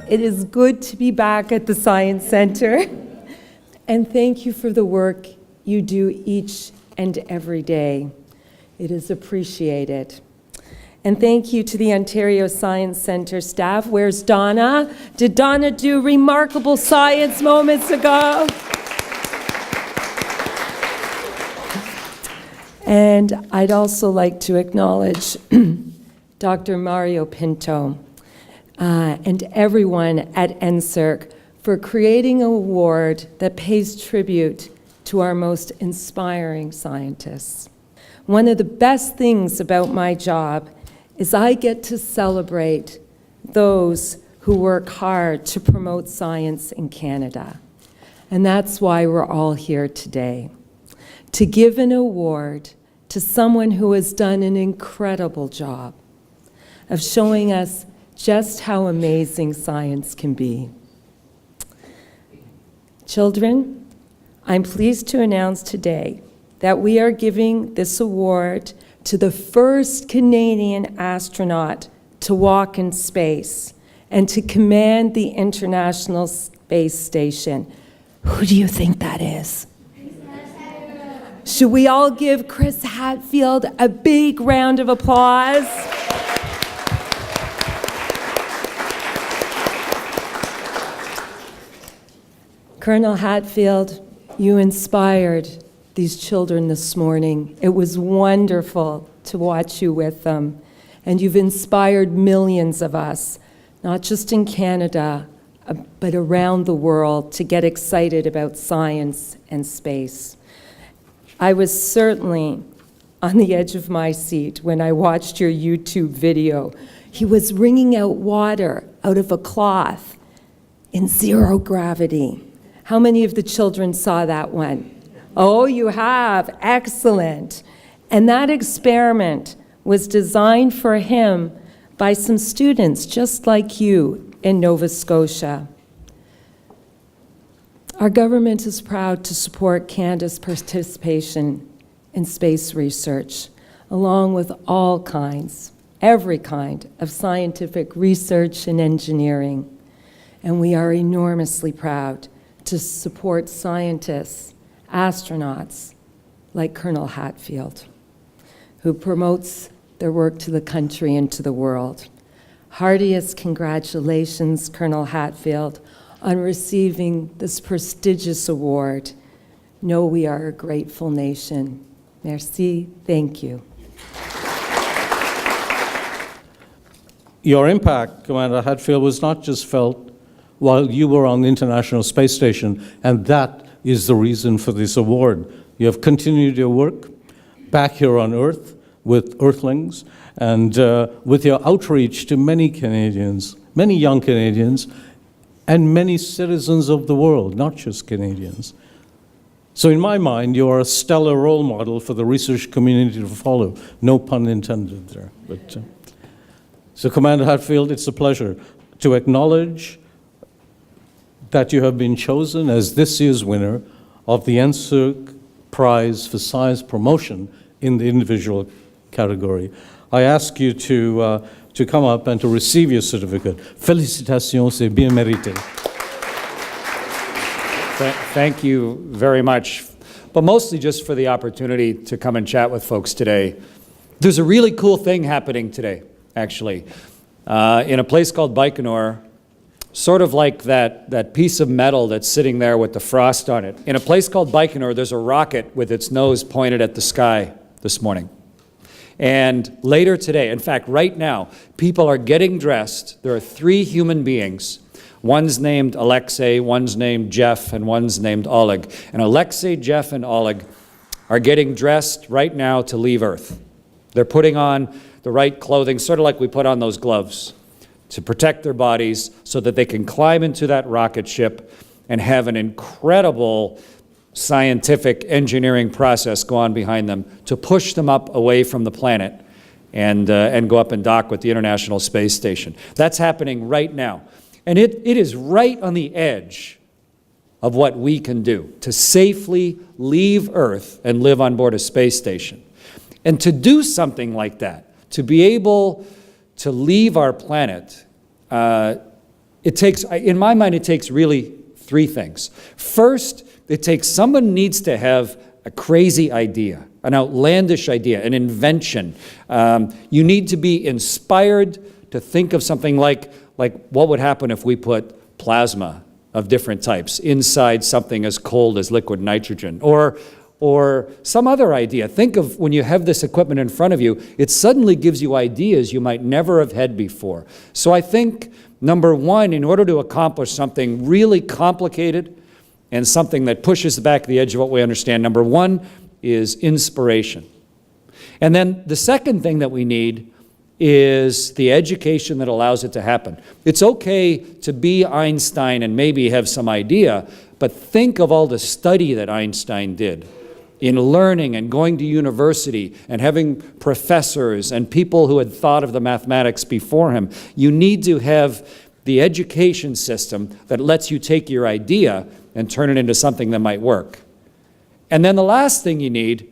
It is good to be back at the Science Center, and thank you for the work you do each and every day. It is appreciated. And thank you to the Ontario Science Center staff. Where's Donna? Did Donna do remarkable science moments ago? And I'd also like to acknowledge Dr. Mario Pinto, and everyone at NSERC for creating an award that pays tribute to our most inspiring scientists. One of the best things about my job is I get to celebrate those who work hard to promote science in Canada. And that's why we're all here today, to give an award to someone who has done an incredible job of showing us just how amazing science can be. Children, I'm pleased to announce today that we are giving this award to the first Canadian astronaut to walk in space and to command the International Space Station. Who do you think that is? Should we all give Chris Hadfield a big round of applause? Colonel Hadfield, you inspired these children this morning. It was wonderful to watch you with them. And you've inspired millions of us, not just in Canada, but around the world, to get excited about science and space. I was certainly on the edge of my seat when I watched your YouTube video. He was wringing out water out of a cloth in zero gravity. How many of the children saw that one? Oh, you have. Excellent. And that experiment was designed for him by some students just like you in Nova Scotia. Our government is proud to support Canada's participation in space research, along with all kinds, every kind of scientific research and engineering. And we are enormously proud to support scientists, astronauts like Colonel Hadfield, who promotes their work to the country and to the world. Heartiest congratulations, Colonel Hadfield, on receiving this prestigious award. Know we are a grateful nation. Merci, thank you. Your impact, Commander Hadfield, was not just felt while you were on the International Space Station, and that is the reason for this award. You have continued your work back here on Earth with Earthlings, and with your outreach to many Canadians, many young Canadians, and many citizens of the world, not just Canadians. So in my mind, you are a stellar role model for the research community to follow. No pun intended there. But, so Commander Hadfield, it's a pleasure to acknowledge that you have been chosen as this year's winner of the NSERC Prize for Science Promotion in the individual category. I ask you to come up and to receive your certificate. Félicitations, c'est bien mérité. Thank you very much, but mostly just for the opportunity to come and chat with folks today. There's a really cool thing happening today, actually, in a place called Baikonur, sort of like that piece of metal that's sitting there with the frost on it. In a place called Baikonur, there's a rocket with its nose pointed at the sky this morning. And later today, in fact, right now, people are getting dressed. There are 3 human beings. One's named Alexei, one's named Jeff, and one's named Oleg. And Alexei, Jeff, and Oleg are getting dressed right now to leave Earth. They're putting on the right clothing, sort of like we put on those gloves, to protect their bodies so that they can climb into that rocket ship and have an incredible scientific engineering process go on behind them to push them up away from the planet and go up and dock with the International Space Station. That's happening right now. And it is right on the edge of what we can do to safely leave Earth and live on board a space station. And to do something like that, to be able to leave our planet, it takes, in my mind, it takes really three things. First, it takes someone needs to have a crazy idea, an outlandish idea, an invention. You need to be inspired to think of something like what would happen if we put plasma of different types inside something as cold as liquid nitrogen, or some other idea. Think of when you have this equipment in front of you, it suddenly gives you ideas you might never have had before. So I think, number one, in order to accomplish something really complicated and something that pushes back the edge of what we understand, number one is inspiration. And then the second thing that we need is the education that allows it to happen. It's okay to be Einstein and maybe have some idea, but think of all the study that Einstein did in learning and going to university and having professors and people who had thought of the mathematics before him. You need to have the education system that lets you take your idea and turn it into something that might work. And then the last thing you need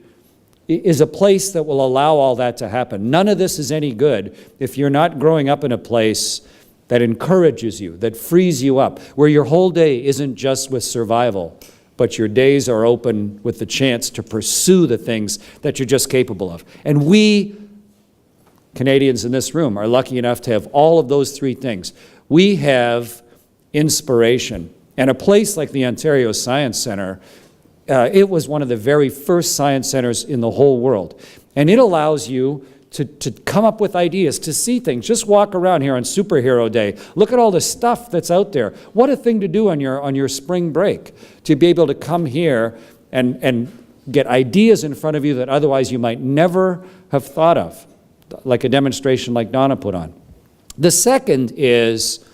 is a place that will allow all that to happen. None of this is any good if you're not growing up in a place that encourages you, that frees you up, where your whole day isn't just with survival, but your days are open with the chance to pursue the things that you're just capable of. And we, Canadians in this room, are lucky enough to have all of those three things. We have inspiration. And a place like the Ontario Science Centre, it was one of the very first science centers in the whole world. And it allows you to come up with ideas, to see things. Just walk around here on Superhero Day. Look at all the stuff that's out there. What a thing to do on your spring break, to be able to come here and get ideas in front of you that otherwise you might never have thought of, like a demonstration like Donna put on. The second is,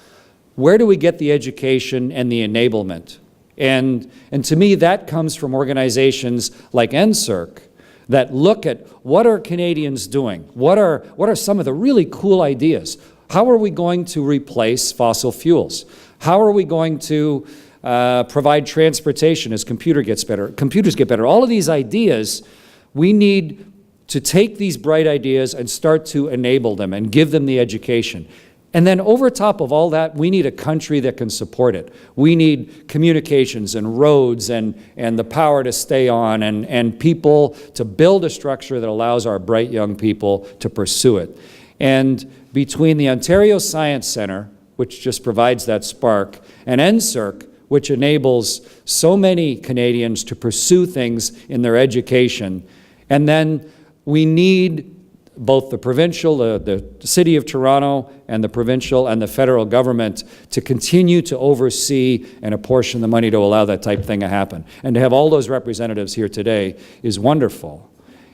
where do we get the education and the enablement? And to me, that comes from organizations like NSERC that look at what are Canadians doing? What are some of the really cool ideas? How are we going to replace fossil fuels? How are we going to provide transportation as computers get better? All of these ideas, we need to take these bright ideas and start to enable them and give them the education. And then over top of all that, we need a country that can support it. We need communications and roads and the power to stay on and people to build a structure that allows our bright young people to pursue it. And between the Ontario Science Centre, which just provides that spark, and NSERC, which enables so many Canadians to pursue things in their education, and then we need both the provincial, the City of Toronto, and the provincial and the federal government to continue to oversee and apportion the money to allow that type of thing to happen. And to have all those representatives here today is wonderful.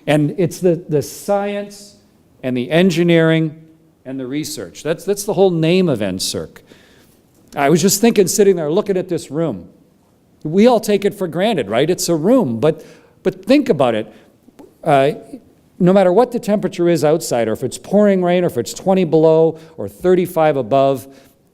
And it's the science and the engineering and the research. That's the whole name of NSERC. I was just thinking, sitting there looking at this room, we all take it for granted, right? It's a room, but think about it. No matter what the temperature is outside, or if it's pouring rain, or if it's 20 below, or 35 above,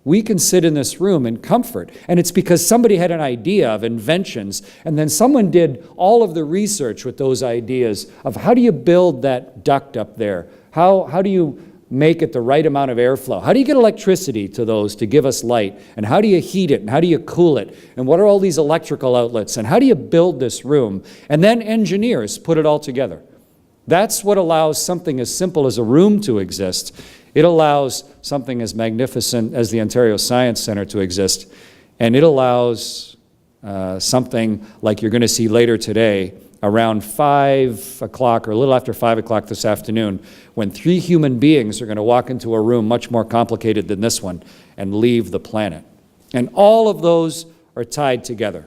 we can sit in this room in comfort. And it's because somebody had an idea of inventions, and then someone did all of the research with those ideas of how do you build that duct up there? How do you make it the right amount of airflow? How do you get electricity to those to give us light? And how do you heat it? And how do you cool it? And what are all these electrical outlets? And how do you build this room? And then engineers put it all together. That's what allows something as simple as a room to exist. It allows something as magnificent as the Ontario Science Centre to exist. And it allows something like you're going to see later today, around 5 o'clock or a little after 5 o'clock this afternoon, when 3 human beings are going to walk into a room much more complicated than this one and leave the planet. And all of those are tied together.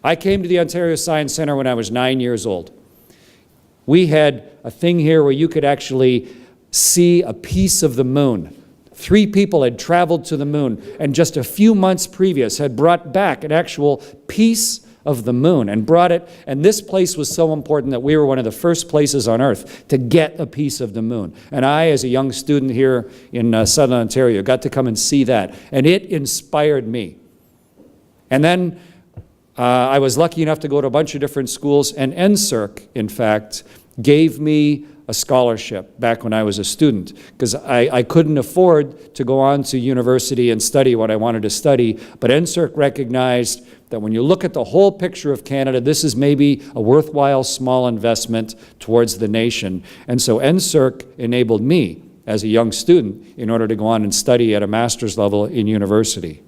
I came to the Ontario Science Centre when I was 9 years old. We had a thing here where you could actually see a piece of the moon. 3 people had traveled to the moon and just a few months previous had brought back an actual piece of the moon and brought it. And this place was so important that we were one of the first places on Earth to get a piece of the moon. And I, as a young student here in Southern Ontario, got to come and see that. And it inspired me. And then I was lucky enough to go to a bunch of different schools, and NSERC, in fact, gave me a scholarship back when I was a student, because I couldn't afford to go on to university and study what I wanted to study, but NSERC recognized that when you look at the whole picture of Canada, this is maybe a worthwhile small investment towards the nation. And so NSERC enabled me as a young student in order to go on and study at a master's level in university.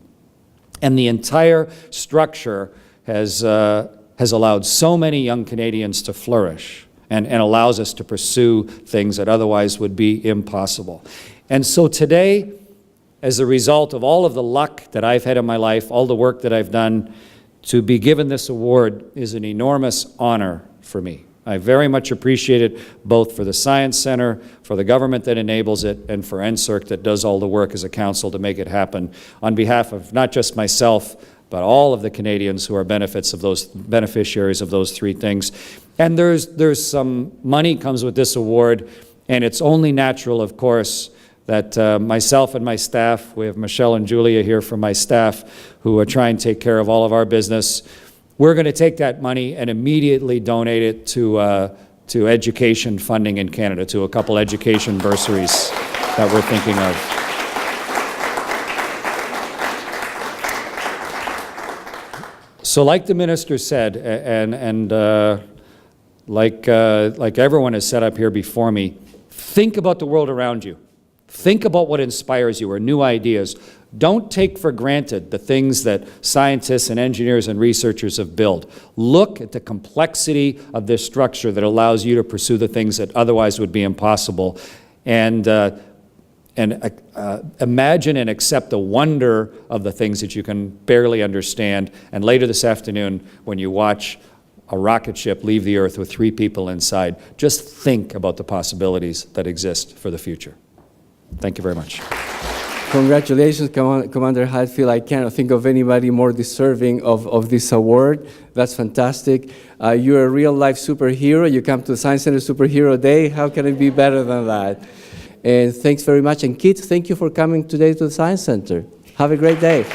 And the entire structure has allowed so many young Canadians to flourish and allows us to pursue things that otherwise would be impossible. And so today, as a result of all of the luck that I've had in my life, all the work that I've done, to be given this award is an enormous honor for me. I very much appreciate it, both for the Science Centre, for the government that enables it, and for NSERC that does all the work as a council to make it happen, on behalf of not just myself, but all of the Canadians who are beneficiaries of those three things. And there's some money comes with this award, and it's only natural, of course, that myself and my staff, we have Michelle and Julia here from my staff, who are trying to take care of all of our business. We're going to take that money and immediately donate it to education funding in Canada, to a couple education bursaries that we're thinking of. So like the minister said, and like everyone has said up here before me, think about the world around you. Think about what inspires you or new ideas. Don't take for granted the things that scientists and engineers and researchers have built. Look at the complexity of this structure that allows you to pursue the things that otherwise would be impossible. And imagine and accept the wonder of the things that you can barely understand. And later this afternoon, when you watch a rocket ship leave the Earth with 3 people inside, just think about the possibilities that exist for the future. Thank you very much. Congratulations, Commander Hadfield. I cannot think of anybody more deserving of this award. That's fantastic. You're a real-life superhero. You come to the Science Center Superhero Day. How can it be better than that? And thanks very much. And kids, thank you for coming today to the Science Center. Have a great day.